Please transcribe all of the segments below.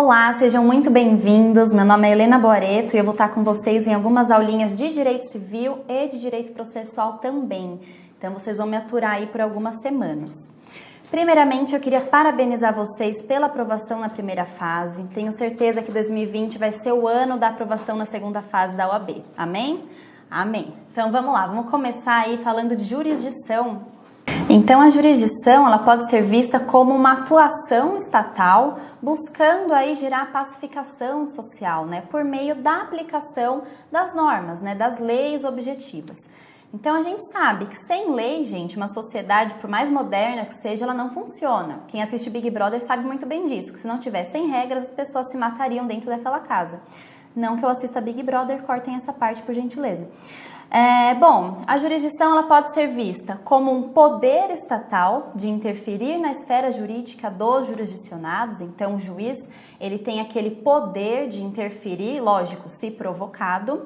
Olá, sejam muito bem-vindos. Meu nome é Helena Boareto e eu vou estar com vocês em algumas aulinhas de Direito Civil e de Direito Processual também. Então, vocês vão me aturar aí por algumas semanas. Primeiramente, eu queria parabenizar vocês pela aprovação na primeira fase. Tenho certeza que 2020 vai ser o ano da aprovação na segunda fase da OAB. Amém? Amém. Então, vamos lá. Vamos começar aí falando de jurisdição. Então, a jurisdição ela pode ser vista como uma atuação estatal buscando aí gerar pacificação social, né, por meio da aplicação das normas, né, das leis objetivas. Então, a gente sabe que sem lei, gente, uma sociedade, por mais moderna que seja, ela não funciona. Quem assiste Big Brother sabe muito bem disso, que se não tivessem regras, as pessoas se matariam dentro daquela casa. Não que eu assista Big Brother, cortem essa parte, por gentileza. Bom, a jurisdição ela pode ser vista como um poder estatal de interferir na esfera jurídica dos jurisdicionados. Então, o juiz ele tem aquele poder de interferir, lógico, se provocado,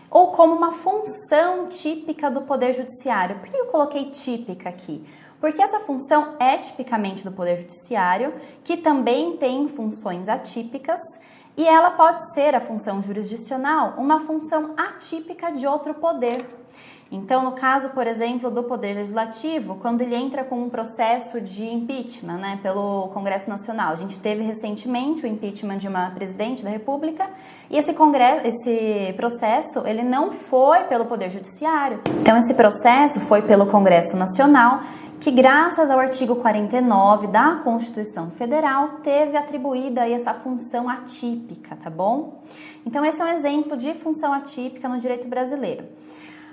ou como uma função típica do poder judiciário. Por que eu coloquei típica aqui? Porque essa função é tipicamente do poder judiciário, que também tem funções atípicas, e ela pode ser, a função jurisdicional, uma função atípica de outro poder. Então, no caso, por exemplo, do Poder Legislativo, quando ele entra com um processo de impeachment, né, pelo Congresso Nacional. A gente teve recentemente o impeachment de uma presidente da República e esse processo, ele não foi pelo Poder Judiciário. Então, esse processo foi pelo Congresso Nacional, que graças ao artigo 49 da Constituição Federal teve atribuída aí essa função atípica, tá bom? Então esse é um exemplo de função atípica no direito brasileiro.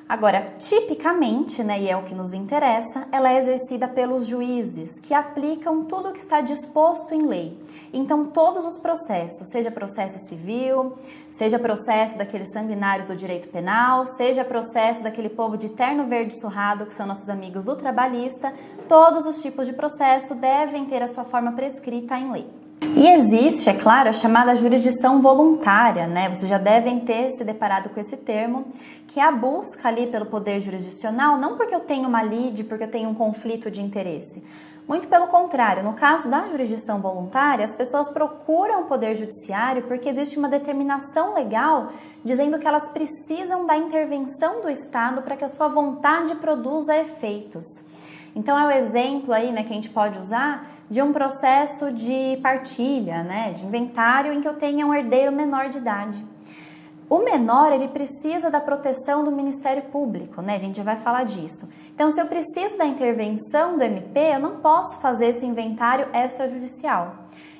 Agora, tipicamente, né, e é o que nos interessa, ela é exercida pelos juízes, que aplicam tudo o que está disposto em lei. Então, todos os processos, seja processo civil, seja processo daqueles sanguinários do direito penal, seja processo daquele povo de terno verde surrado, que são nossos amigos do trabalhista, todos os tipos de processo devem ter a sua forma prescrita em lei. E existe, é claro, a chamada jurisdição voluntária, né? Vocês já devem ter se deparado com esse termo, que é a busca ali pelo poder jurisdicional, não porque eu tenho uma lide, porque eu tenho um conflito de interesse. Muito pelo contrário, no caso da jurisdição voluntária, as pessoas procuram o poder judiciário porque existe uma determinação legal dizendo que elas precisam da intervenção do Estado para que a sua vontade produza efeitos. Então é o exemplo aí, né, que a gente pode usar de um processo de partilha, né, de inventário em que eu tenha um herdeiro menor de idade. O menor, ele precisa da proteção do Ministério Público, né, a gente já vai falar disso. Então, se eu preciso da intervenção do MP, eu não posso fazer esse inventário extrajudicial.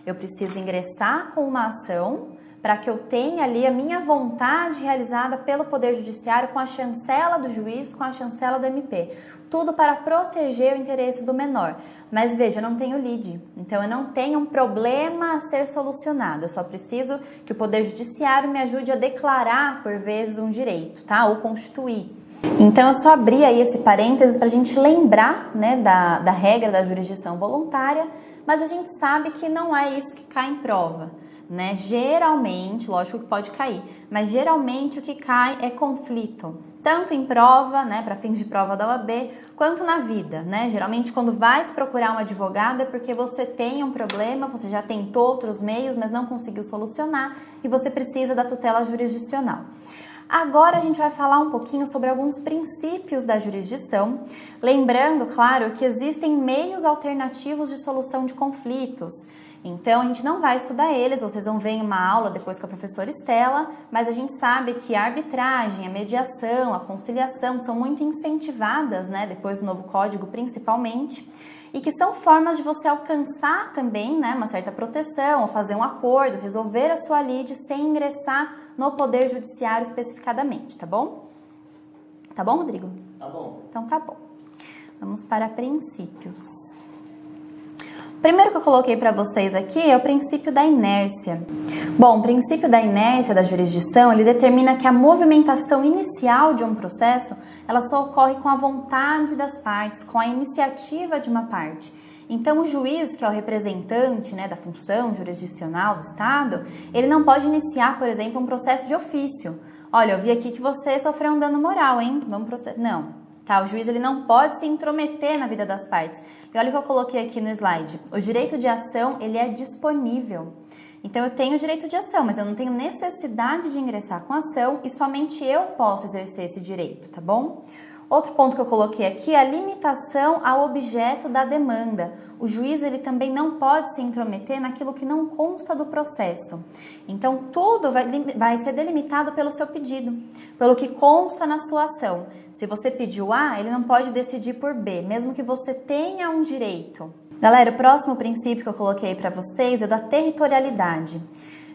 Eu preciso ingressar com uma ação para que eu tenha ali a minha vontade realizada pelo Poder Judiciário com a chancela do juiz, com a chancela do MP. Tudo para proteger o interesse do menor. Mas veja, eu não tenho lide, então eu não tenho um problema a ser solucionado. Eu só preciso que o Poder Judiciário me ajude a declarar, por vezes, um direito, tá? Ou constituir. Então, eu só abri aí esse parênteses para a gente lembrar, né, da regra da jurisdição voluntária, mas a gente sabe que não é isso que cai em prova. Né? Geralmente, lógico que pode cair, mas geralmente o que cai é conflito, tanto em prova, né, para fins de prova da OAB, quanto na vida, né? Geralmente quando vai procurar um advogado é porque você tem um problema, você já tentou outros meios, mas não conseguiu solucionar e você precisa da tutela jurisdicional. Agora a gente vai falar um pouquinho sobre alguns princípios da jurisdição, lembrando, claro, que existem meios alternativos de solução de conflitos. Então, a gente não vai estudar eles, vocês vão ver em uma aula depois com a professora Estela, mas a gente sabe que a arbitragem, a mediação, a conciliação são muito incentivadas, né, depois do novo código principalmente, e que são formas de você alcançar também, né, uma certa proteção, ou fazer um acordo, resolver a sua lide sem ingressar no Poder Judiciário especificadamente, tá bom? Tá bom, Rodrigo? Tá bom. Então tá bom. Vamos para princípios. O primeiro que eu coloquei para vocês aqui é o princípio da inércia. Bom, o princípio da inércia da jurisdição, ele determina que a movimentação inicial de um processo, ela só ocorre com a vontade das partes, com a iniciativa de uma parte. Então, o juiz, que é o representante, né, da função jurisdicional do Estado, ele não pode iniciar, por exemplo, um processo de ofício. Olha, eu vi aqui que você sofreu um dano moral, hein? Vamos processar. Não. Tá, o juiz ele não pode se intrometer na vida das partes. E olha o que eu coloquei aqui no slide. O direito de ação ele é disponível. Então eu tenho direito de ação, mas eu não tenho necessidade de ingressar com ação e somente eu posso exercer esse direito, tá bom? Outro ponto que eu coloquei aqui é a limitação ao objeto da demanda. O juiz ele também não pode se intrometer naquilo que não consta do processo. Então tudo vai ser delimitado pelo seu pedido, pelo que consta na sua ação. Se você pediu A, ele não pode decidir por B, mesmo que você tenha um direito. Galera, o próximo princípio que eu coloquei para vocês é da territorialidade.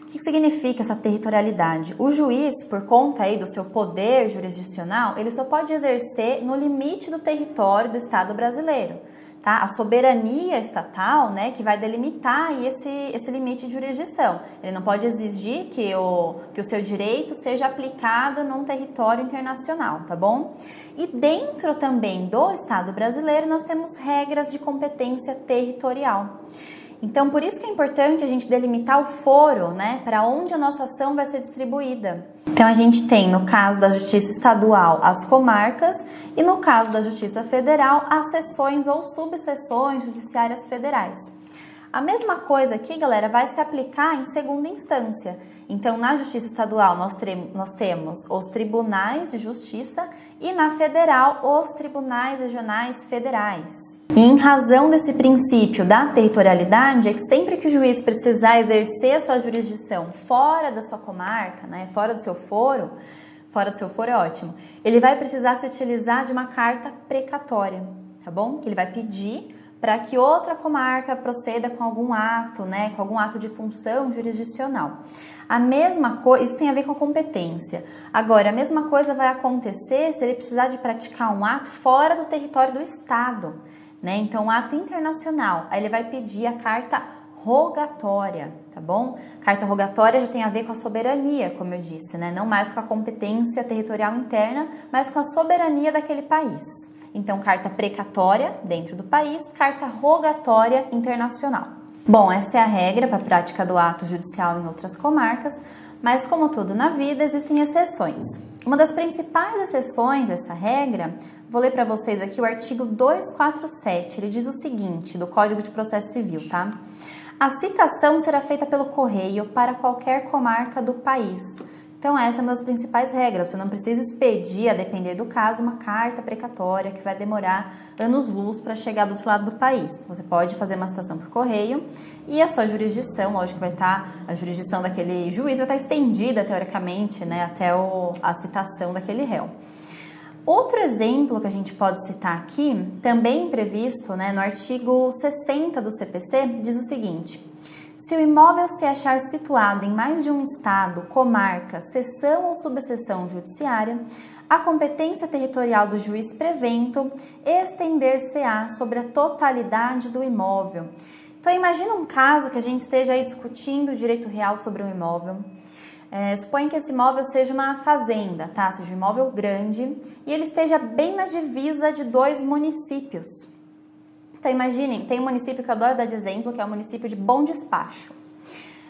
O que significa essa territorialidade? O juiz, por conta aí do seu poder jurisdicional, ele só pode exercer no limite do território do Estado brasileiro, tá? A soberania estatal, né, que vai delimitar aí esse limite de jurisdição. Ele não pode exigir que o seu direito seja aplicado num território internacional, tá bom? E dentro também do Estado brasileiro, nós temos regras de competência territorial. Então, por isso que é importante a gente delimitar o foro, né, para onde a nossa ação vai ser distribuída. Então, a gente tem, no caso da Justiça Estadual, as comarcas e, no caso da Justiça Federal, as seções ou subseções judiciárias federais. A mesma coisa aqui, galera, vai se aplicar em segunda instância. Então, na Justiça Estadual, nós temos os tribunais de justiça e, na Federal, os tribunais regionais federais. E em razão desse princípio da territorialidade, é que sempre que o juiz precisar exercer a sua jurisdição fora da sua comarca, né, fora do seu foro é ótimo, ele vai precisar se utilizar de uma carta precatória, tá bom? Que ele vai pedir para que outra comarca proceda com algum ato, né, com algum ato de função jurisdicional. A mesma coisa, isso tem a ver com a competência. Agora, a mesma coisa vai acontecer se ele precisar de praticar um ato fora do território do Estado, né? Então, um ato internacional. Aí ele vai pedir a carta rogatória, tá bom? Carta rogatória já tem a ver com a soberania, como eu disse, né? Não mais com a competência territorial interna, mas com a soberania daquele país. Então, carta precatória dentro do país, carta rogatória internacional. Bom, essa é a regra para a prática do ato judicial em outras comarcas, mas como tudo na vida, existem exceções. Uma das principais exceções dessa regra, vou ler para vocês aqui o artigo 247, ele diz o seguinte, do Código de Processo Civil, tá? A citação será feita pelo correio para qualquer comarca do país. Então, essa é uma das principais regras. Você não precisa expedir, a depender do caso, uma carta precatória que vai demorar anos-luz para chegar do outro lado do país. Você pode fazer uma citação por correio e a sua jurisdição, lógico, vai estar, a jurisdição daquele juiz vai estar estendida, teoricamente, né, até a citação daquele réu. Outro exemplo que a gente pode citar aqui, também previsto, né, no artigo 60 do CPC, diz o seguinte: se o imóvel se achar situado em mais de um estado, comarca, seção ou subseção judiciária, a competência territorial do juiz prevento estender-se-á sobre a totalidade do imóvel. Então, imagina um caso que a gente esteja aí discutindo o direito real sobre um imóvel. Suponha que esse imóvel seja uma fazenda, tá? Seja um imóvel grande e ele esteja bem na divisa de dois municípios. Então, imaginem, tem um município que eu adoro dar de exemplo, que é o município de Bom Despacho.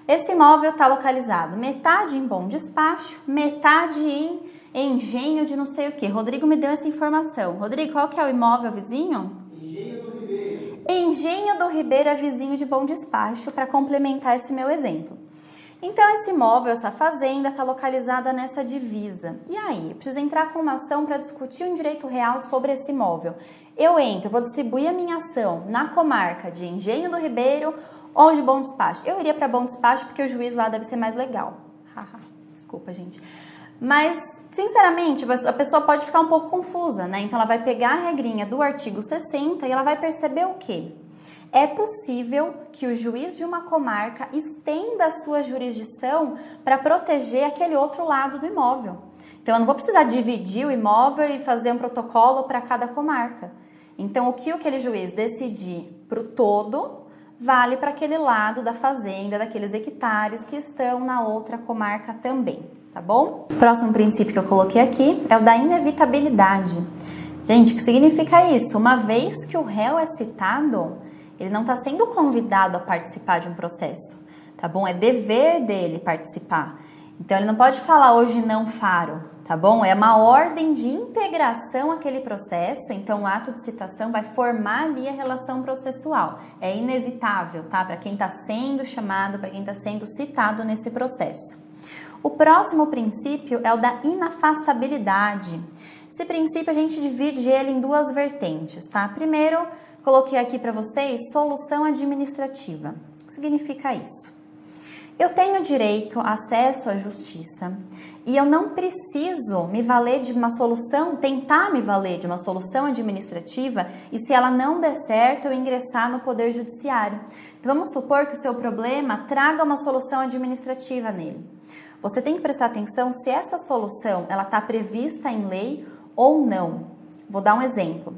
Esse imóvel está localizado metade em Bom Despacho, metade em Engenho de não sei o que. Rodrigo me deu essa informação. Rodrigo, qual que é o imóvel vizinho? Engenho do Ribeiro. Engenho do Ribeiro é vizinho de Bom Despacho, para complementar esse meu exemplo. Então, esse imóvel, essa fazenda, está localizada nessa divisa. E aí, eu preciso entrar com uma ação para discutir um direito real sobre esse imóvel. Eu vou distribuir a minha ação na comarca de Engenho do Ribeiro ou de Bom Despacho. Eu iria para Bom Despacho porque o juiz lá deve ser mais legal. Desculpa, gente. Mas, sinceramente, a pessoa pode ficar um pouco confusa, né? Então, ela vai pegar a regrinha do artigo 60 e ela vai perceber o quê? É possível que o juiz de uma comarca estenda a sua jurisdição para proteger aquele outro lado do imóvel. Então, eu não vou precisar dividir o imóvel e fazer um protocolo para cada comarca. Então, o que aquele juiz decidir para o todo, vale para aquele lado da fazenda, daqueles hectares que estão na outra comarca também, tá bom? O próximo princípio que eu coloquei aqui é o da inevitabilidade. Gente, o que significa isso? Uma vez que o réu é citado, ele não está sendo convidado a participar de um processo, tá bom? É dever dele participar. Então, ele não pode falar hoje não faro, tá bom? É uma ordem de integração àquele processo, então o ato de citação vai formar ali a relação processual. É inevitável, tá? Para quem está sendo chamado, para quem está sendo citado nesse processo. O próximo princípio é o da inafastabilidade. Esse princípio a gente divide ele em duas vertentes, tá? Primeiro, coloquei aqui para vocês solução administrativa. O que significa isso? Eu tenho direito a acesso à justiça e eu não preciso me valer de uma solução, tentar me valer de uma solução administrativa e se ela não der certo eu ingressar no Poder Judiciário. Então vamos supor que o seu problema traga uma solução administrativa nele. Você tem que prestar atenção se essa solução ela está prevista em lei ou não. Vou dar um exemplo.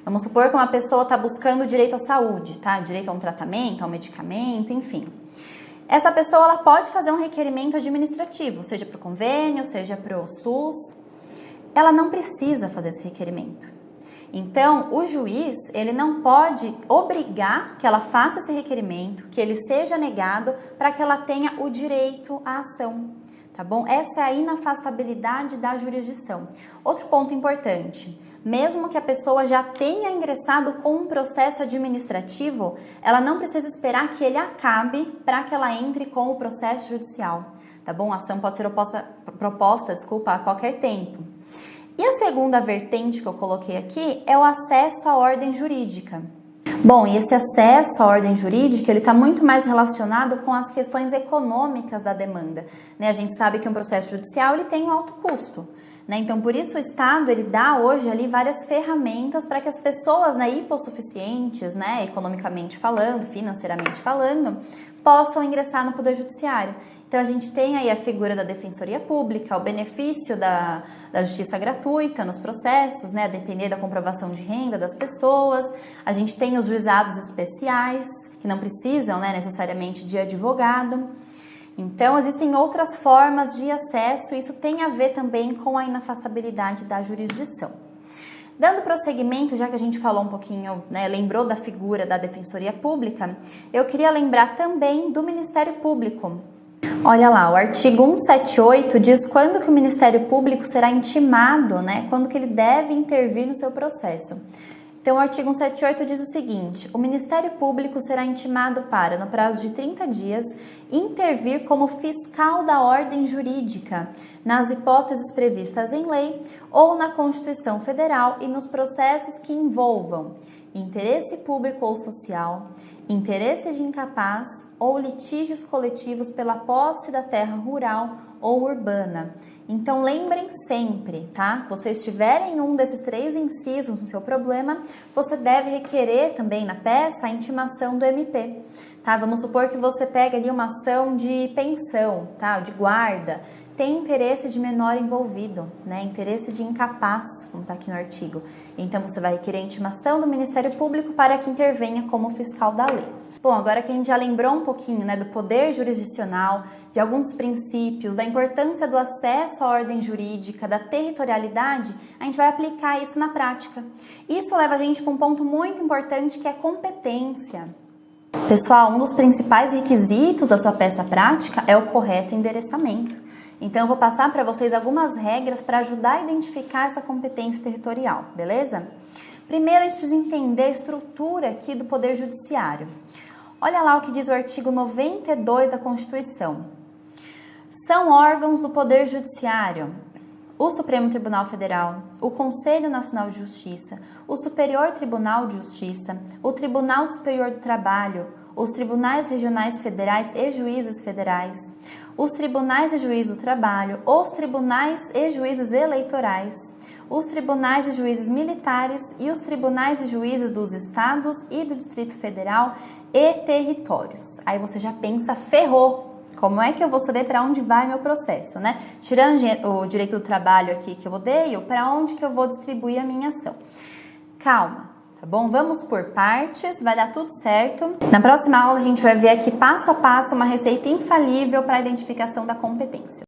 Vamos supor que uma pessoa está buscando direito à saúde, tá? Direito a um tratamento, a um medicamento, enfim. Essa pessoa ela pode fazer um requerimento administrativo, seja para o convênio, seja para o SUS. Ela não precisa fazer esse requerimento. Então, o juiz ele não pode obrigar que ela faça esse requerimento, que ele seja negado para que ela tenha o direito à ação. Tá bom? Essa é a inafastabilidade da jurisdição. Outro ponto importante, mesmo que a pessoa já tenha ingressado com um processo administrativo, ela não precisa esperar que ele acabe para que ela entre com o processo judicial. Tá bom? A ação pode ser proposta a qualquer tempo. E a segunda vertente que eu coloquei aqui é o acesso à ordem jurídica. Bom, e esse acesso à ordem jurídica, ele está muito mais relacionado com as questões econômicas da demanda, né? A gente sabe que um processo judicial, ele tem um alto custo, né? Então, por isso o Estado, ele dá hoje ali várias ferramentas para que as pessoas, né, hipossuficientes, né, economicamente falando, financeiramente falando, possam ingressar no Poder Judiciário. Então, a gente tem aí a figura da Defensoria Pública, o benefício da justiça gratuita nos processos, né, a depender da comprovação de renda das pessoas. A gente tem os juizados especiais, que não precisam, né, necessariamente de advogado. Então, existem outras formas de acesso e isso tem a ver também com a inafastabilidade da jurisdição. Dando prosseguimento, já que a gente falou um pouquinho, né, lembrou da figura da Defensoria Pública, eu queria lembrar também do Ministério Público. Olha lá, o artigo 178 diz quando que o Ministério Público será intimado, né? Quando que ele deve intervir no seu processo. Então, o artigo 178 diz o seguinte: o Ministério Público será intimado para, no prazo de 30 dias, intervir como fiscal da ordem jurídica, nas hipóteses previstas em lei ou na Constituição Federal e nos processos que envolvam interesse público ou social, interesse de incapaz ou litígios coletivos pela posse da terra rural ou urbana. Então, lembrem sempre, tá? Vocês tiverem um desses três incisos no seu problema, você deve requerer também na peça a intimação do MP, tá? Vamos supor que você pega ali uma ação de pensão, tá? De guarda. Tem interesse de menor envolvido, né? Interesse de incapaz, como está aqui no artigo. Então, você vai requerer a intimação do Ministério Público para que intervenha como fiscal da lei. Bom, agora que a gente já lembrou um pouquinho, né, do poder jurisdicional, de alguns princípios, da importância do acesso à ordem jurídica, da territorialidade, a gente vai aplicar isso na prática. Isso leva a gente para um ponto muito importante que é competência. Pessoal, um dos principais requisitos da sua peça prática é o correto endereçamento. Então, eu vou passar para vocês algumas regras para ajudar a identificar essa competência territorial, beleza? Primeiro, a gente precisa entender a estrutura aqui do Poder Judiciário. Olha lá o que diz o artigo 92 da Constituição. São órgãos do Poder Judiciário o Supremo Tribunal Federal, o Conselho Nacional de Justiça, o Superior Tribunal de Justiça, o Tribunal Superior do Trabalho, os Tribunais Regionais Federais e Juízes Federais, os Tribunais e Juízes do Trabalho, os Tribunais e Juízes Eleitorais, os Tribunais e Juízes Militares e os Tribunais e Juízes dos Estados e do Distrito Federal e territórios. Aí você já pensa, ferrou! Como é que eu vou saber para onde vai meu processo, né? Tirando o direito do trabalho aqui que eu odeio, para onde que eu vou distribuir a minha ação? Calma, tá bom? Vamos por partes, vai dar tudo certo. Na próxima aula a gente vai ver aqui passo a passo uma receita infalível para a identificação da competência.